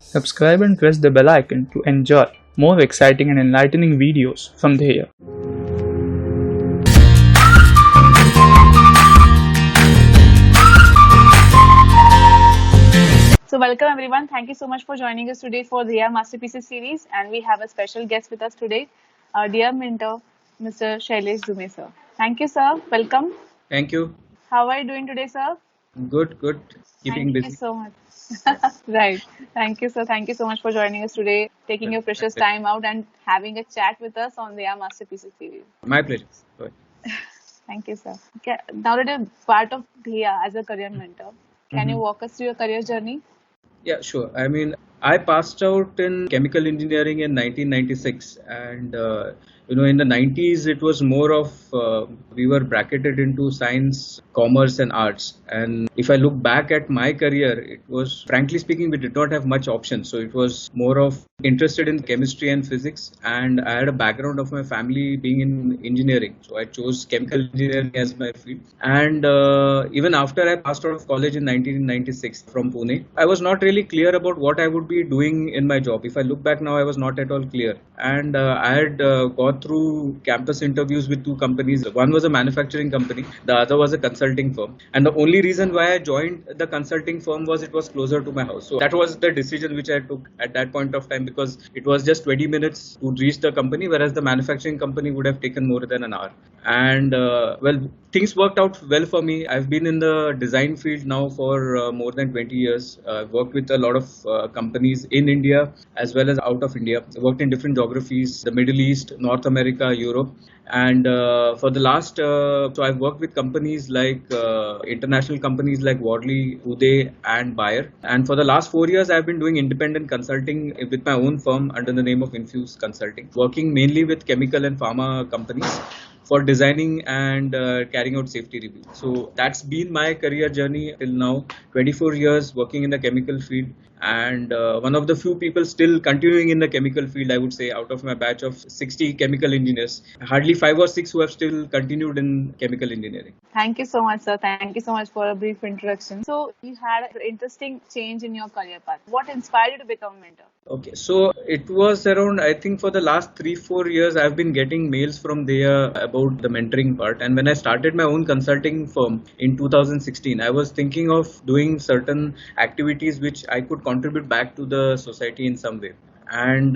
Subscribe and press the bell icon to enjoy more exciting and enlightening videos from the here. So welcome everyone. Thank you so much for joining us today for the Masterpieces series, and we have a special guest with us today, our dear mentor, Mr. Shailesh Dume sir. Thank you, sir. Welcome. Thank you. How are you doing today, sir? Good, good. Keeping Thank you busy. so much. Right. Thank you, sir. Thank you so much for joining us today, taking your My precious pleasure. time out and having a chat with us on the Masterpieces series. My pleasure. Go ahead. Thank you, sir. Okay. Now that you're part of Dhia as a career mentor, can you Mhm. walk us through your career journey? Yeah, sure. I passed out in chemical engineering in 1996, and in the 90s, it was more of we were bracketed into science, commerce, and arts. And if I look back at my career, it was frankly speaking, we did not have much options. So it was more of interested in chemistry and physics, and I had a background of my family being in engineering, so I chose chemical engineering as my field. And even after I passed out of college in 1996 from Pune, I was not really clear about what I would be doing in my job. If I look back now, I was not at all clear. And I had got through campus interviews with two companies. One was a manufacturing company, the other was a consulting firm. And the only reason why I joined the consulting firm was it was closer to my house. So that was the decision which I took at that point of time, because it was just 20 minutes to reach the company, whereas the manufacturing company would have taken more than an hour. And things worked out well for me. I've been in the design field now for more than 20 years. I've worked with a lot of companies in India as well as out of India. I worked in different geographies, the Middle East, North America, Europe. And for the last, so I've worked with companies like international companies like Wadley, Uday, and Bayer. And for the last 4 years, I've been doing independent consulting with my own firm under the name of Infuse Consulting, working mainly with chemical and pharma companies for designing and carrying out safety review. So that's been my career journey till now. 24 years working in the chemical field, and one of the few people still continuing in the chemical field, I would say. Out of my batch of 60 chemical engineers, hardly 5 or 6 who have still continued in chemical engineering. Thank you so much, sir. Thank you so much for a brief introduction. So, you had an interesting change in your career path. What inspired you to become a mentor? Okay, so it was around, I think for the last 3 4 years, I've been getting mails from there about the mentoring part. And when I started my own consulting firm in 2016, I was thinking of doing certain activities which I could contribute back to the society in some way. And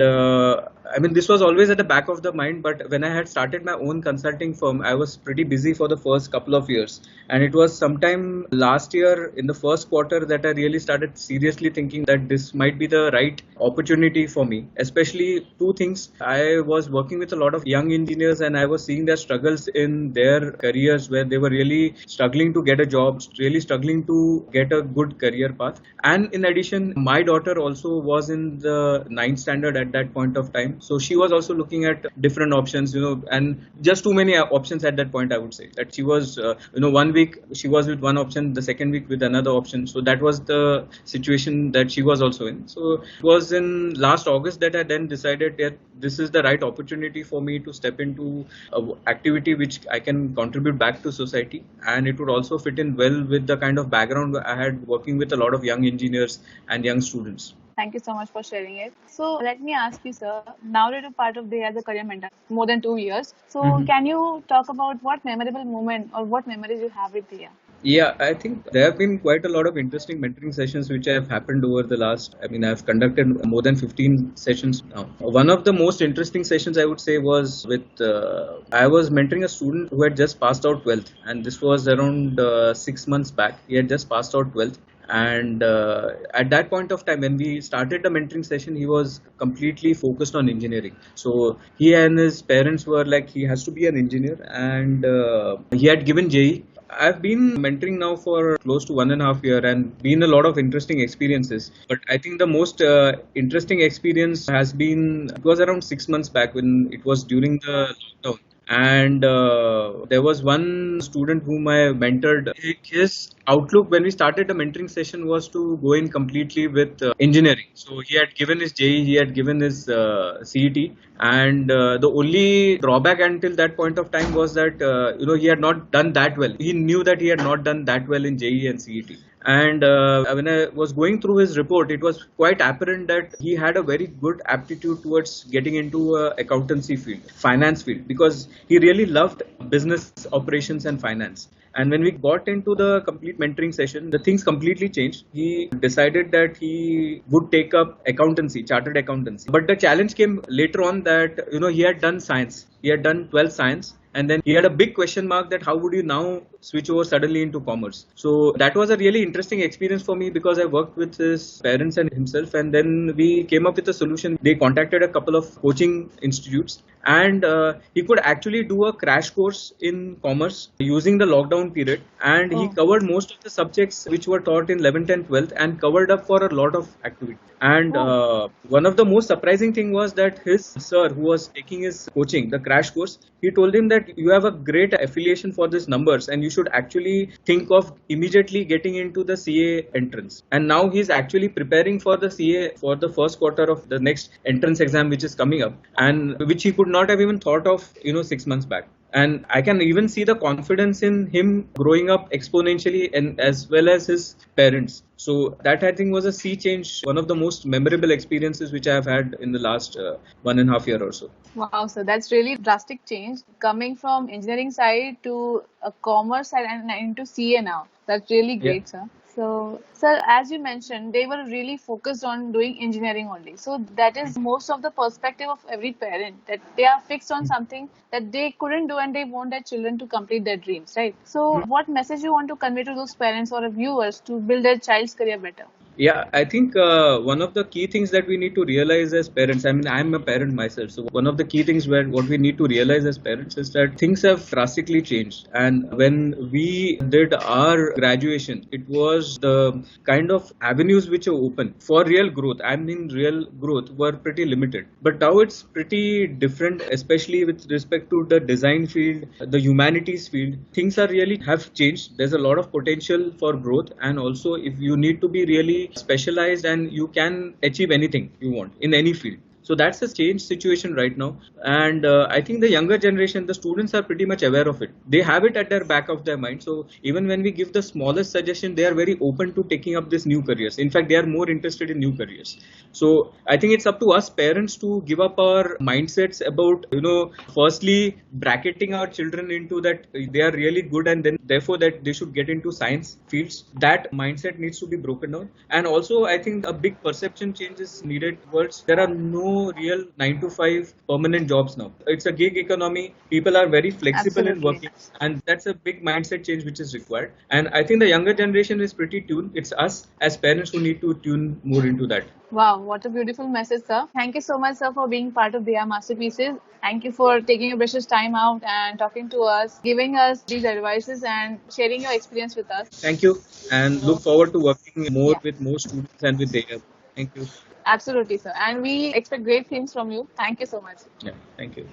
this was always at the back of the mind. But when I had started my own consulting firm, I was pretty busy for the first couple of years. And it was sometime last year in the first quarter that I really started seriously thinking that this might be the right opportunity for me. Especially two things. I was working with a lot of young engineers, and I was seeing their struggles in their careers, where they were really struggling to get a job, really struggling to get a good career path. And in addition, my daughter also was in the ninth standard at that point of time. So she was also looking at different options, and just too many options at that point, I would say. That she was, one week she was with one option, the second week with another option. So that was the situation that she was also in. So it was in last August that I then decided that this is the right opportunity for me to step into an activity which I can contribute back to society, and it would also fit in well with the kind of background I had working with a lot of young engineers and young students. Thank you so much for sharing it. So, let me ask you, sir, now that you're part of the as a career mentor, more than 2 years. So, Mhm. can you talk about what memorable moment or what memories you have with Dia? Yeah, I think there have been quite a lot of interesting mentoring sessions which have happened over the last. I've conducted more than 15 sessions now. One of the most interesting sessions, I would say, was with I was mentoring a student who had just passed out 12th, and this was around 6 months back. He had just passed out 12th. And at that point of time, when we started the mentoring session, he was completely focused on engineering. So he and his parents were like, he has to be an engineer, and he had given JE. I've been mentoring now for close to 1.5 year, and been a lot of interesting experiences. But I think the most interesting experience has been, it was around 6 months back when it was during the lockdown. And there was one student whom I mentored. His outlook when we started the mentoring session was to go in completely with engineering. So he had given his JE, he had given his CET, and the only drawback until that point of time was that he had not done that well. He knew that he had not done that well in JE and CET. And when I was going through his report, it was quite apparent that he had a very good aptitude towards getting into accountancy field, finance field, because he really loved business operations and finance. And when we got into the complete mentoring session, the things completely changed. He decided that he would take up accountancy, chartered accountancy. But the challenge came later on that, he had done science. He had done 12th science. And then he had a big question mark that how would you now switch over suddenly into commerce. So that was a really interesting experience for me because I worked with his parents and himself, and then we came up with a solution. They contacted a couple of coaching institutes, and he could actually do a crash course in commerce using the lockdown period, and he covered most of the subjects which were taught in 11th and 12th and covered up for a lot of activity. And one of the most surprising thing was that his sir who was taking his coaching, the crash course, he told him that you have a great affiliation for these numbers and you should actually think of immediately getting into the CA entrance. And now he's actually preparing for the CA for the first quarter of the next entrance exam which is coming up, and which he could not have even thought of 6 months back. And I can even see the confidence in him growing up exponentially, and as well as his parents. So that I think was a sea change, one of the most memorable experiences which I have had in the last 1.5 year or so. Wow, so that's really drastic change coming from engineering side to a commerce side and into CA now. That's really great, sir. So, sir, as you mentioned, they were really focused on doing engineering only. So that is most of the perspective of every parent, that they are fixed on something that they couldn't do and they want their children to complete their dreams, right? So what message you want to convey to those parents or viewers to build their child's career better? Yeah, I think one of the key things that we need to realize as parents, I mean, I'm a parent myself. So one of the key things what we need to realize as parents is that things have drastically changed. And when we did our graduation, it was the kind of avenues which are open for real growth. I mean, real growth were pretty limited. But now it's pretty different, especially with respect to the design field, the humanities field. Things are really have changed. There's a lot of potential for growth. And also if you need to be really specialized and you can achieve anything you want in any field. So that's a changed situation right now. And I think the younger generation, the students are pretty much aware of it. They have it at their back of their mind. So even when we give the smallest suggestion, they are very open to taking up these new careers. In fact, they are more interested in new careers. So I think it's up to us parents to give up our mindsets about, firstly bracketing our children into that they are really good and then therefore that they should get into science fields. That mindset needs to be broken down. And also I think a big perception change is needed towards there are no real 9 to 5 permanent jobs now. It's a gig economy. People are very flexible in working, and that's a big mindset change which is required. And I think the younger generation is pretty tuned. It's us as parents who need to tune more into that. Wow, what a beautiful message, sir. Thank you so much, sir, for being part of their masterpieces. Thank you for taking your precious time out and talking to us, giving us these advices and sharing your experience with us. Thank you, and look forward to working more with more students and with their. Thank you. Absolutely, sir. And we expect great things from you. Thank you so much. Yeah, thank you.